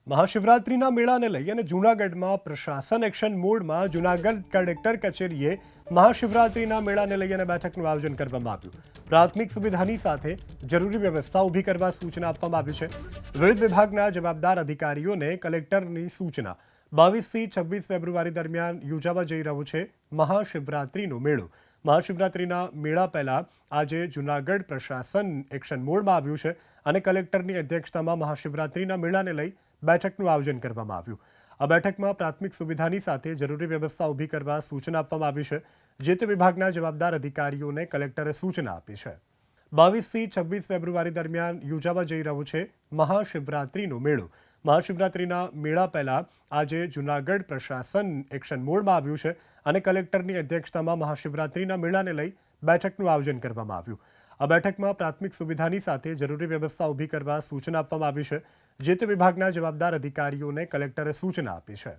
મહાશિવરાત્રિના મેળાને લઈ અને જૂનાગઢમાં પ્રશાસન એક્શન મોડમાં જૂનાગઢ કલેક્ટર કચેરીએ મહાશિવરાત્રિના મેળાને લઈ અને બેઠકનું આયોજન કરવામાં આવ્યું। પ્રાથમિક સુવિધાની સાથે જરૂરી વ્યવસ્થા ઊભી કરવા સૂચના આપવામાં આવી છે। વિવિધ વિભાગના જવાબદાર અધિકારીઓને કલેક્ટરની સૂચના। 22થી 26 ફેબ્રુઆરી દરમિયાન યોજાવા જઈ રહ્યો છે મહાશિવરાત્રિનો મેળો। મહાશિવરાત્રિના મેળા પહેલા આજે જૂનાગઢ પ્રશાસન એક્શન મોડમાં આવ્યું છે અને કલેક્ટરની અધ્યક્ષતામાં મહાશિવરાત્રિના મેળાને લઈ બેઠકનું આયોજન કરવામાં આવ્યું। આ બેઠકમાં પ્રાથમિક સુવિધાની સાથે જરૂરી વ્યવસ્થા ઊભી કરવા સૂચના આપવામાં આવી છે। જે તે વિભાગના જવાબદાર અધિકારીઓને કલેક્ટરે સૂચના આપી છે। 22થી 26 ફેબ્રુઆરી દરમિયાન યોજાવા જઈ રહ્યો છે મહાશિવરાત્રિનો મેળો। મહાશિવરાત્રિના મેળા પહેલા આજે જૂનાગઢ પ્રશાસન એક્શન મોડમાં આવ્યું છે અને કલેક્ટરની અધ્યક્ષતામાં મહાશિવરાત્રિના મેળાને લઈ બેઠકનું આયોજન કરવામાં આવ્યું। આ બેઠકમાં પ્રાથમિક સુવિધાની સાથે જરૂરી વ્યવસ્થા ઊભી કરવા સૂચના આપવામાં આવી છે। જે તે વિભાગના જવાબદાર અધિકારીઓને કલેક્ટરે સૂચના આપી છે। 22થી 26 ફેબ્રુઆરી દરમિયાન યોજાવા જઈ રહ્યો છે મહાશિવરાત્રિનો મેળો। મહાશિવરાત્રિના મેળા પહેલા આજે જૂનાગઢ પ્રશાસન એક્શન મોડમાં આવ્યું છે અને કલેક્ટરની અધ્યક્ષતામાં મહાશિવરાત્રિના મેળાને લઈ બેઠકનું આયોજન કરવામાં આવ્યું। આ બેઠકમાં પ્રાથમિક સુવિધાની સાથે જરૂરી વ્યવસ્થા ઊભી કરવા સૂચના આપવામાં આવી છે। જે તે વિભાગના જવાબદાર અધિકારીઓને કલેક્ટરે સૂચના આપી છે।